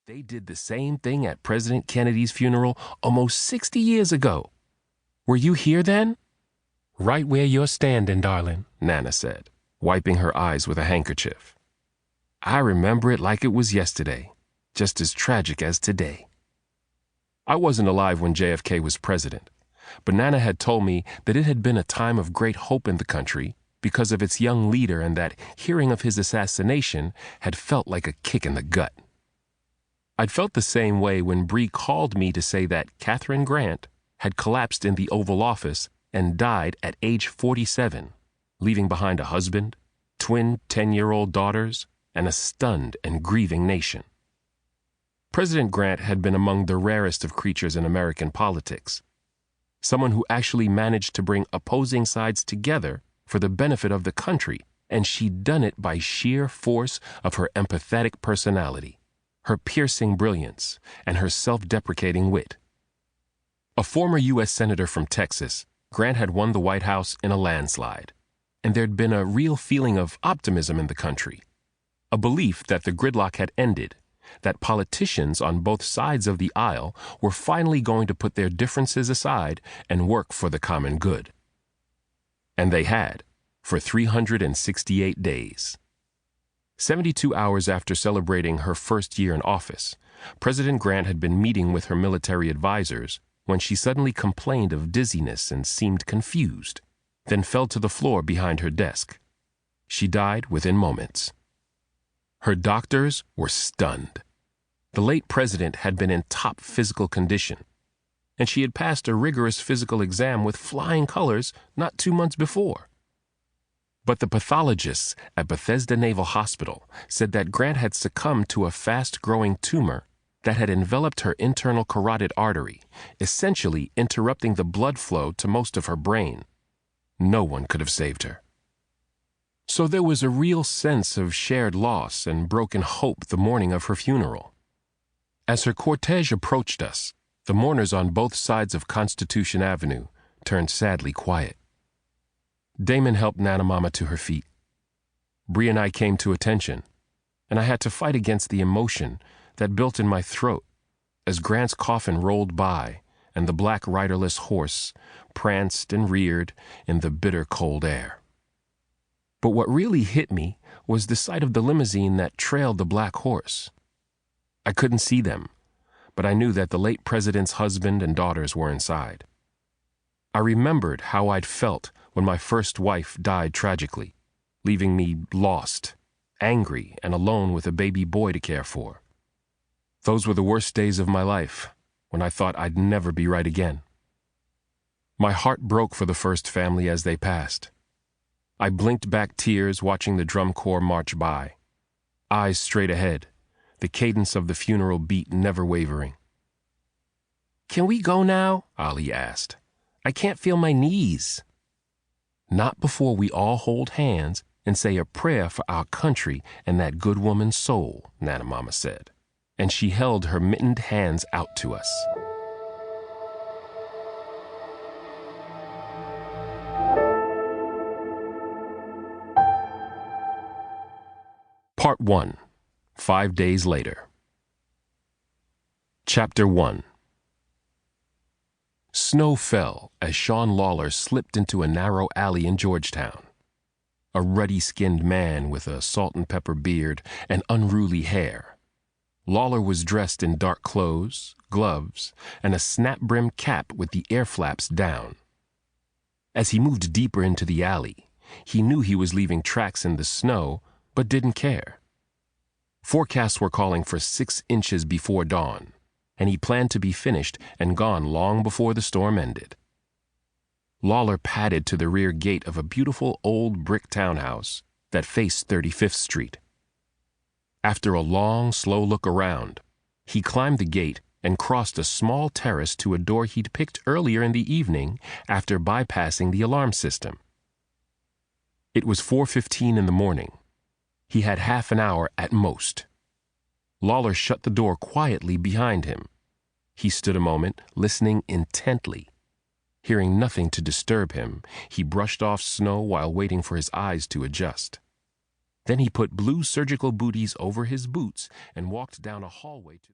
They did the same thing at President Kennedy's funeral almost 60 years ago. Were you here then? Right where you're standing, darling, Nana said, wiping her eyes with a handkerchief. I remember it like it was yesterday, just as tragic as today. I wasn't alive when JFK was president, but Nana had told me that it had been a time of great hope in the country because of its young leader, and that hearing of his assassination had felt like a kick in the gut. I'd felt the same way when Bree called me to say that Katharine Grant had collapsed in the Oval Office and died at age 47, leaving behind a husband, twin 10-year-old daughters, and a stunned and grieving nation. President Grant had been among the rarest of creatures in American politics, someone who actually managed to bring opposing sides together for the benefit of the country, and she'd done it by sheer force of her empathetic personality, her piercing brilliance, and her self-deprecating wit. A former U.S. Senator from Texas, Grant had won the White House in a landslide, and there'd been a real feeling of optimism in the country, a belief that the gridlock had ended, that politicians on both sides of the aisle were finally going to put their differences aside and work for the common good. And they had, for 368 days. 72 hours after celebrating her first year in office, President Grant had been meeting with her military advisors when she suddenly complained of dizziness and seemed confused, then fell to the floor behind her desk. She died within moments. Her doctors were stunned. The late president had been in top physical condition, and she had passed a rigorous physical exam with flying colors not 2 months before. But the pathologists at Bethesda Naval Hospital said that Grant had succumbed to a fast-growing tumor that had enveloped her internal carotid artery, essentially interrupting the blood flow to most of her brain. No one could have saved her. So there was a real sense of shared loss and broken hope the morning of her funeral. As her cortege approached us, the mourners on both sides of Constitution Avenue turned sadly quiet. Damon helped Nana Mama to her feet. Bree and I came to attention, and I had to fight against the emotion that built in my throat as Grant's coffin rolled by and the black riderless horse pranced and reared in the bitter cold air. But what really hit me was the sight of the limousine that trailed the black horse. I couldn't see them, but I knew that the late president's husband and daughters were inside. I remembered how I'd felt when my first wife died tragically, leaving me lost, angry, and alone with a baby boy to care for. Those were the worst days of my life, when I thought I'd never be right again. My heart broke for the first family as they passed. I blinked back tears watching the drum corps march by, eyes straight ahead, the cadence of the funeral beat never wavering. "Can we go now?" Ali asked. "I can't feel my knees." "Not before we all hold hands and say a prayer for our country and that good woman's soul," Nana Mama said, and she held her mittened hands out to us. Part 1. 5 days later. Chapter 1. Snow fell as Sean Lawler slipped into a narrow alley in Georgetown. A ruddy-skinned man with a salt-and-pepper beard and unruly hair. Lawler was dressed in dark clothes, gloves, and a snap-brimmed cap with the air flaps down. As he moved deeper into the alley, he knew he was leaving tracks in the snow, but didn't care. Forecasts were calling for 6 inches before dawn, and he planned to be finished and gone long before the storm ended. Lawler padded to the rear gate of a beautiful old brick townhouse that faced 35th Street. After a long, slow look around, he climbed the gate and crossed a small terrace to a door he'd picked earlier in the evening after bypassing the alarm system. It was 4:15 in the morning. He had half an hour at most. Lawler shut the door quietly behind him. He stood a moment, listening intently. Hearing nothing to disturb him, he brushed off snow while waiting for his eyes to adjust. Then he put blue surgical booties over his boots and walked down a hallway to